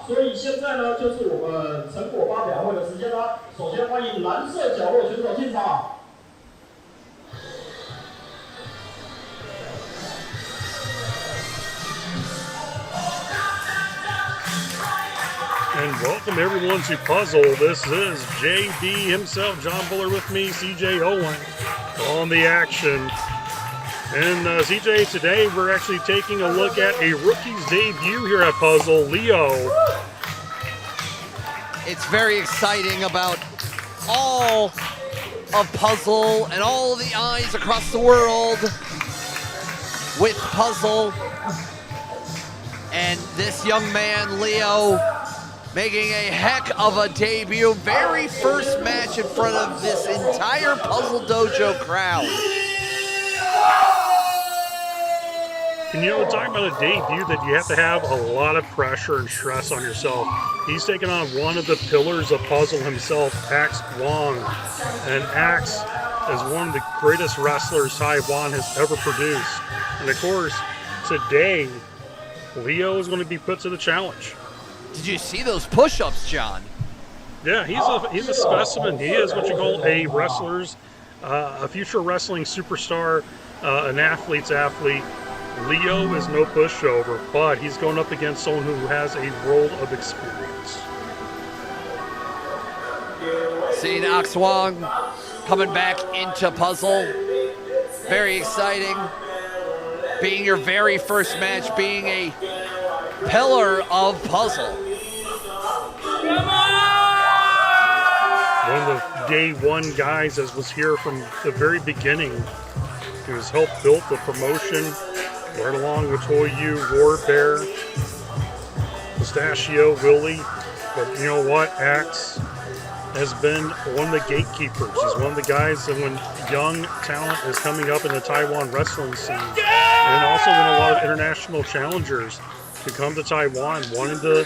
所以现在呢，就是我们成果发表会的时间啦。首先欢迎蓝色角落选手进场。And welcome everyone to Puzzle. This is JD himself, John Bullard with me, CJ Owen on the action. And CJ, today we're actually taking a look at a rookie's debut here at Puzzle, Leo. It's very exciting about all of Puzzle and all the eyes across the world with Puzzle. And this young man, Leo, making a heck of a debut. Very first match in front of this entire Puzzle Dojo crowd. And you know, talking about a debut that you have to have a lot of pressure and stress on yourself. He's taken on one of the pillars of Puzzle himself, AXE Wang. And AXE is one of the greatest wrestlers TAIWAN has ever produced. And of course, today, Leo is going to be put to the challenge. Did you see those push-ups, John? Yeah, he's a specimen. He is what you call a wrestler's, a future wrestling superstar, an athlete's athlete. Leo is no pushover, but he's going up against someone who has a world of experience. Seeing AXE Wang coming back into Puzzle. Very exciting. Being your very first match, being a pillar of Puzzle. One of the day one guys that was here from the very beginning. He was helped build the promotion. Right along with Toyu, Warbear, Pistachio, Willie. But you know what? AXE has been one of the gatekeepers. He's one of the guys that when young talent is coming up in the Taiwan wrestling scene, and also when a lot of international challengers to come to Taiwan, wanting to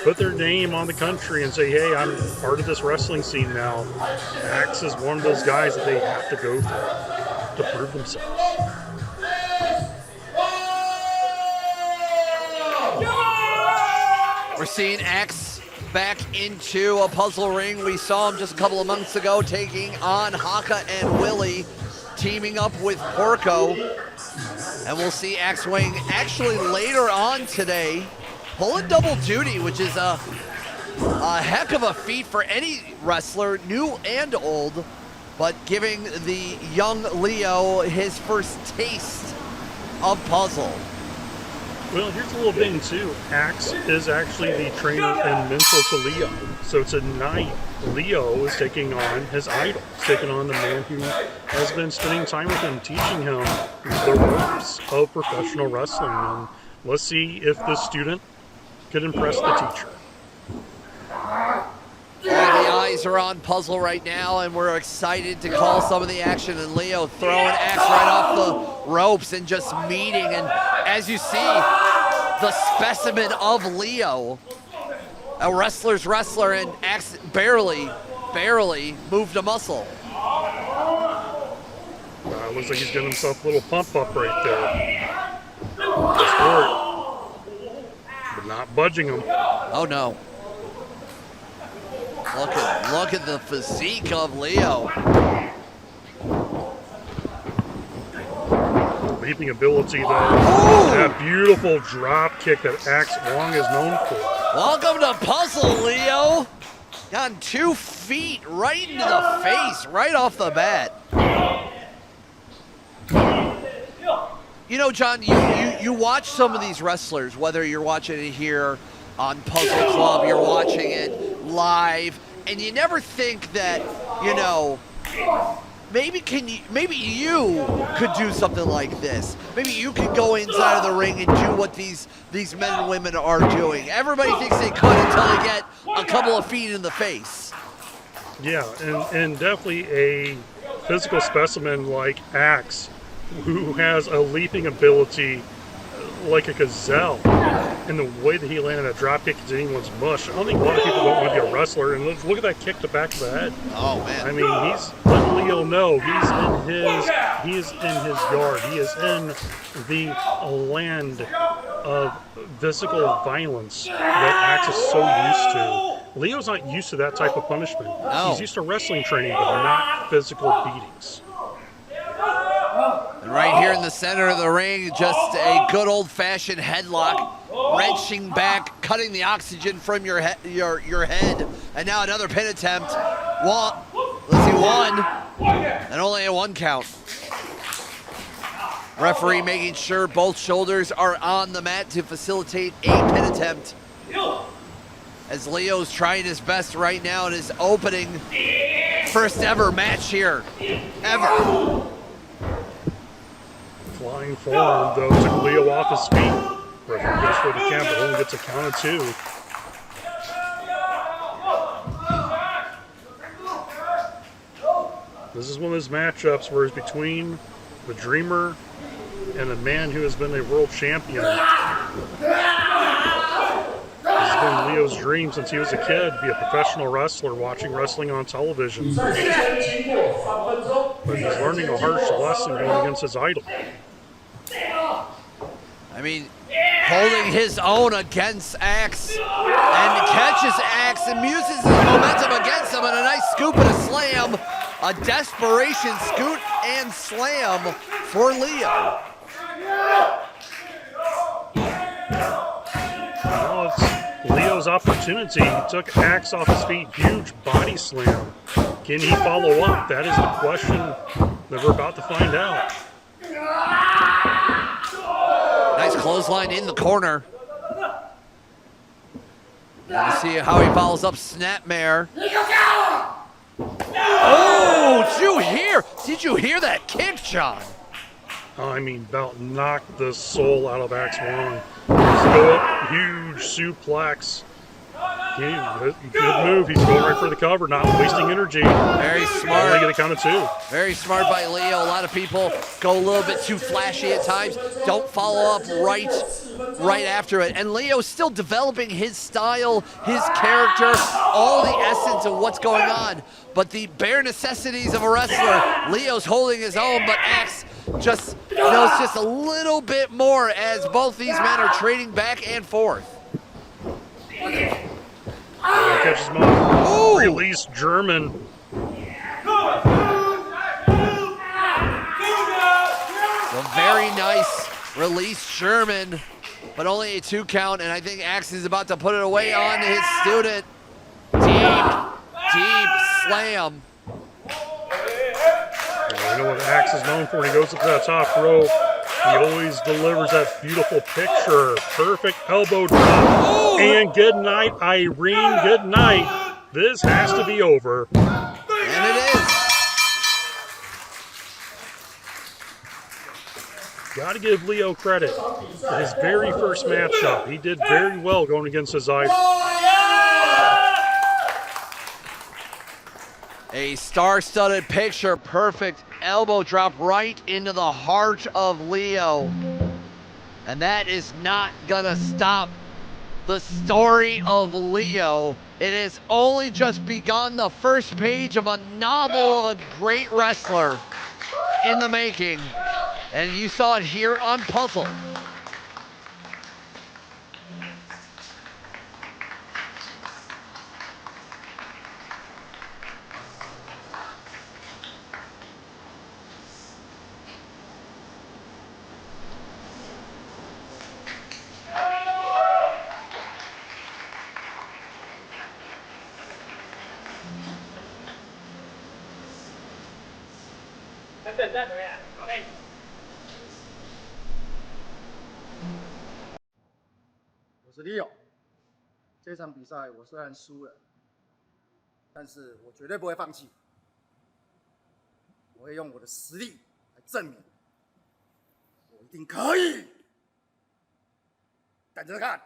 put their name on the country and say, hey, I'm part of this wrestling scene now. AXE is one of those guys that they have to go through to prove themselves. We're seeing AXE back into a Puzzle ring. We saw him just a couple of months ago taking on Haka and Willie, teaming up with Porco. And we'll see AXE Wang actually later on today pulling double duty, which is a heck of a feat for any wrestler, new and old, but giving the young Leo his first taste of Puzzle. Well, here's a little thing too. AXE is actually the trainer and mentor to Leo. So tonight, Leo is taking on his idol. He's taking on the man who has been spending time with him, teaching him the ropes of professional wrestling. And let's see if this student could impress the teacher. All the eyes are on Puzzle right now, and we're excited to call some of the action. And Leo throwing AXE right off the ropes and just meeting. And as you see, the specimen of Leo, a wrestler's wrestler, and AXE barely moved a muscle. Looks like he's getting himself a little pump up right there. Sport, but not budging him. Oh no. Look at the physique of Leo. Leaping ability though. Ooh. That beautiful drop kick that AXE Wang is known for. Welcome to Puzzle, Leo. Got 2 feet right into the face, right off the bat. You know, John, you watch some of these wrestlers, whether you're watching it here on Puzzle Club, you're watching it live, and you never think that, you know, maybe you could do something like this. Maybe you could go inside of the ring and do what these men and women are doing. Everybody thinks they could until they get a couple of feet in the face. Yeah, and definitely a physical specimen like Axe, who has a leaping ability like a gazelle. And the way that he landed that drop kick into anyone's mush, I don't think a lot of people don't want to be a wrestler. And look at that kick to the back of the head. Oh man! I mean, he's letting Leo know he is in his yard. He is in the land of physical violence that Axe is so used to. Leo's not used to that type of punishment. No. He's used to wrestling training, but not physical beatings. And right here in the center of the ring, just a good old-fashioned headlock, wrenching back, cutting the oxygen from your head. And now another pin attempt. One, and only a 1 count. Referee making sure both shoulders are on the mat to facilitate a pin attempt. As Leo's trying his best right now in his opening first ever match here, ever. Flying forward, though, took Leo off his feet. Referee goes for the count, but only gets a count of 2. This is one of those matchups where it's between the Dreamer and a man who has been a world champion. This has been Leo's dream since he was a kid, to be a professional wrestler watching wrestling on television. But he's learning a harsh lesson going against his idol. I mean, holding his own against Axe, and catches Axe and uses his momentum against him, and a nice scoop and a slam, a desperation scoot and slam for Leo. Well, it's Leo's opportunity. He took Axe off his feet, huge body slam. Can he follow up? That is the question that we're about to find out. Nice clothesline in the corner. Let's see how he follows up Snapmare. Oh, did you hear that kick, John? I mean, about knocked the soul out of AXE WANG. Go up, huge suplex. Good move. He's going right for the cover, not wasting energy. Very smart. Only get a count of 2. Very smart by Leo. A lot of people go a little bit too flashy at times. Don't follow up right after it. And Leo's still developing his style, his character, all the essence of what's going on. But the bare necessities of a wrestler, Leo's holding his own, but Axe just knows just a little bit more as both these men are trading back and forth. Catches him off. Release German. So very nice release German, but only a 2 count, and I think Axe is about to put it away on his student. Deep slam. You know what Axe is known for? He goes up to that top rope. He always delivers that beautiful picture. Perfect elbow drop. And good night, Irene. Good night. This has to be over. And it is. Got to give Leo credit for his very first matchup. He did very well going against his idol. A star-studded picture, perfect elbow drop right into the heart of Leo. And that is not gonna stop the story of Leo. It has only just begun, the first page of a novel of a great wrestler in the making. And you saw it here on Puzzle.我是 Leo， 这场比赛我虽然输了，但是我绝对不会放弃。我会用我的实力来证明，我一定可以。等着看。